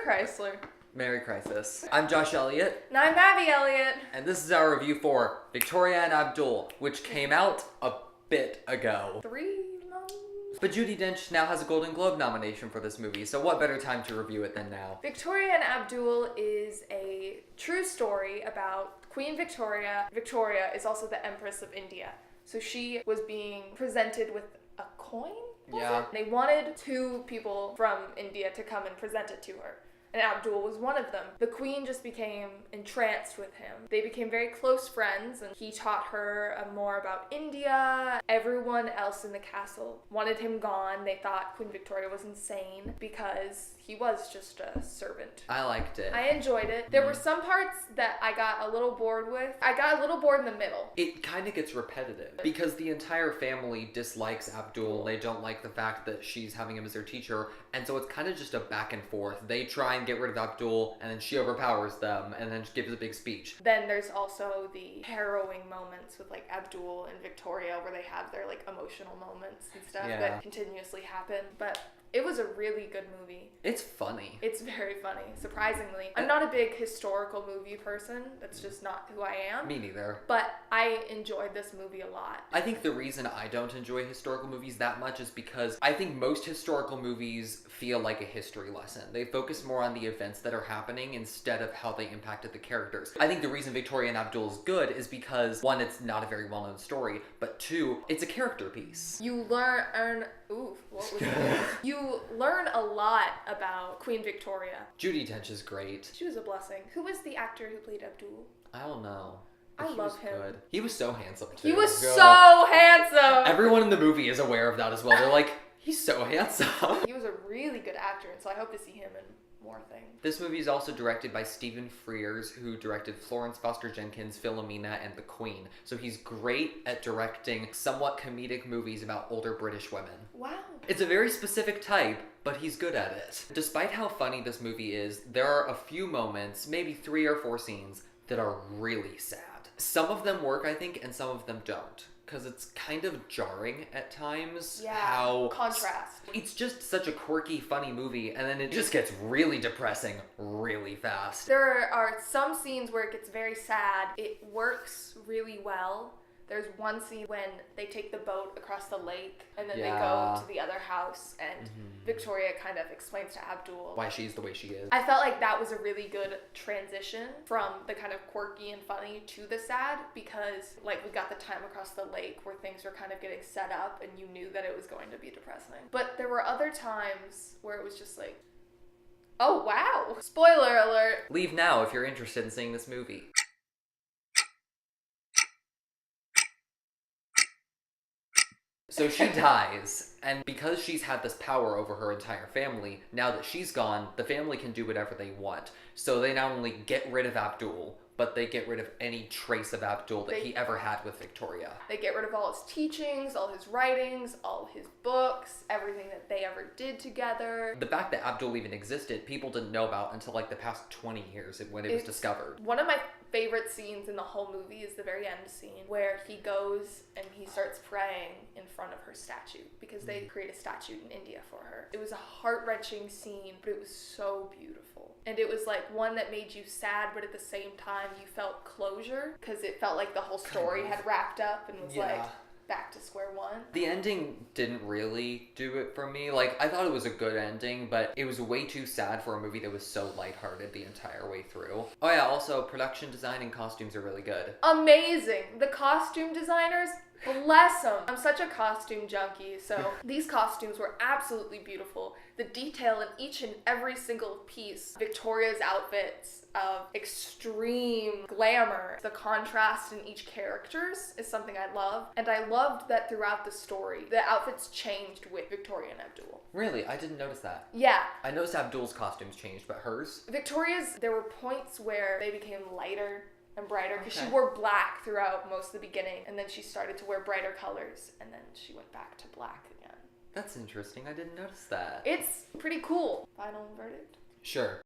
Chrysler. Merry Crisis. I'm Josh Elliott. And I'm Abby Elliott. And this is our review for Victoria and Abdul, which came out a bit ago. 3 months? But Judi Dench now has a Golden Globe nomination for this movie, so what better time to review it than now? Victoria and Abdul is a true story about Queen Victoria. Victoria is also the Empress of India. So she was being presented with a coin? Yeah. They wanted 2 people from India to come and present it to her. And Abdul was one of them. The queen just became entranced with him. They became very close friends, and he taught her more about India. Everyone else in the castle wanted him gone. They thought Queen Victoria was insane because he was just a servant. I liked it. I enjoyed it. There were some parts that I got a little bored with. I got a little bored in the middle. It kind of gets repetitive because the entire family dislikes Abdul. They don't like the fact that she's having him as their teacher, and so it's kind of just a back and forth. They try and get rid of Abdul, and then she overpowers them, and then she gives a big speech. Then there's also the harrowing moments with like Abdul and Victoria where they have their like emotional moments and stuff that continuously happen. But it was a really good movie. It's funny. It's very funny, surprisingly. I'm not a big historical movie person. That's just not who I am. Me neither. But I enjoyed this movie a lot. I think the reason I don't enjoy historical movies that much is because I think most historical movies feel like a history lesson. They focus more on the events that are happening instead of how they impacted the characters. I think the reason Victoria and Abdul is good is because, 1, it's not a very well-known story, but 2, it's a character piece. You learn... Ooh, what was it? You learn a lot about Queen Victoria. Judi Dench is great. She was a blessing. Who was the actor who played Abdul? I don't know. I love him. Good. He was so handsome too. He was so handsome! Everyone in the movie is aware of that as well. They're like, he's so handsome. He was a really good actor, and so I hope to see him in more things. This movie is also directed by Stephen Frears, who directed Florence Foster Jenkins, Philomena, and The Queen. So he's great at directing somewhat comedic movies about older British women. Wow. It's a very specific type, but he's good at it. Despite how funny this movie is, there are a few moments, maybe 3 or 4 scenes, that are really sad. Some of them work, I think, and some of them don't. Because it's kind of jarring at times. Yeah, how contrast. It's just such a quirky, funny movie, and then it just gets really depressing really fast. There are some scenes where it gets very sad. It works really well. There's one scene when they take the boat across the lake, and then they go to the other house, and Victoria kind of explains to Abdul why she's the way she is. I felt like that was a really good transition from the kind of quirky and funny to the sad, because like we got the time across the lake where things were kind of getting set up and you knew that it was going to be depressing. But there were other times where it was just like, oh wow, spoiler alert. Leave now if you're interested in seeing this movie. So she dies, and because she's had this power over her entire family, now that she's gone, the family can do whatever they want. So they not only get rid of Abdul, but they get rid of any trace of Abdul that he ever had with Victoria. They get rid of all his teachings, all his writings, all his books, everything that they ever did together. The fact that Abdul even existed, people didn't know about until like the past 20 years when it was discovered. One of my favorite scenes in the whole movie is the very end scene where he goes and he starts praying in front of her statue because they create a statue in India for her. It was a heart-wrenching scene, but it was so beautiful. And it was like one that made you sad, but at the same time you felt closure because it felt like the whole story had wrapped up and was like back to square one. The ending didn't really do it for me. Like, I thought it was a good ending, but it was way too sad for a movie that was so lighthearted the entire way through. Oh yeah, also production design and costumes are really good. Amazing. The costume designers, bless them. I'm such a costume junkie, so these costumes were absolutely beautiful. The detail in each and every single piece. Victoria's outfits of extreme glamour. The contrast in each characters is something I love. And I loved that throughout the story, the outfits changed with Victoria and Abdul. Really? I didn't notice that. Yeah. I noticed Abdul's costumes changed, but hers? Victoria's, there were points where they became lighter and brighter because she wore black throughout most of the beginning, and then she started to wear brighter colors, and then she went back to black again. That's interesting. I didn't notice that. It's pretty cool. Final verdict? Sure.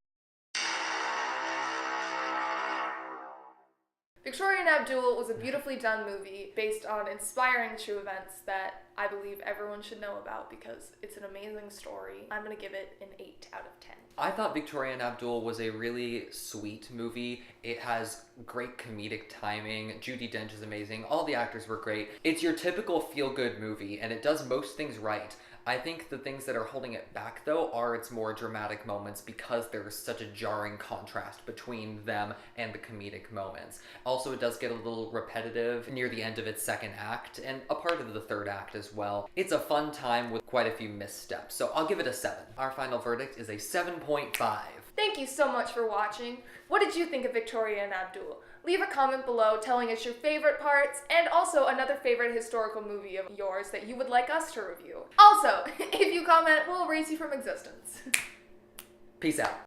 Victoria and Abdul was a beautifully done movie based on inspiring true events that I believe everyone should know about because it's an amazing story. I'm gonna give it an 8 out of 10. I thought Victoria and Abdul was a really sweet movie. It has great comedic timing. Judi Dench is amazing. All the actors were great. It's your typical feel-good movie, and it does most things right. I think the things that are holding it back, though, are its more dramatic moments because there's such a jarring contrast between them and the comedic moments. Also, it does get a little repetitive near the end of its second act, and a part of the third act as well. It's a fun time with quite a few missteps, so I'll give it a 7. Our final verdict is a 7.5. Thank you so much for watching. What did you think of Victoria and Abdul? Leave a comment below telling us your favorite parts and also another favorite historical movie of yours that you would like us to review. Also, if you comment, we'll erase you from existence. Peace out.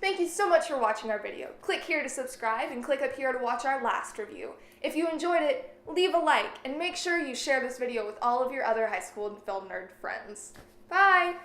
Thank you so much for watching our video. Click here to subscribe and click up here to watch our last review. If you enjoyed it, leave a like and make sure you share this video with all of your other high school and film nerd friends. Bye!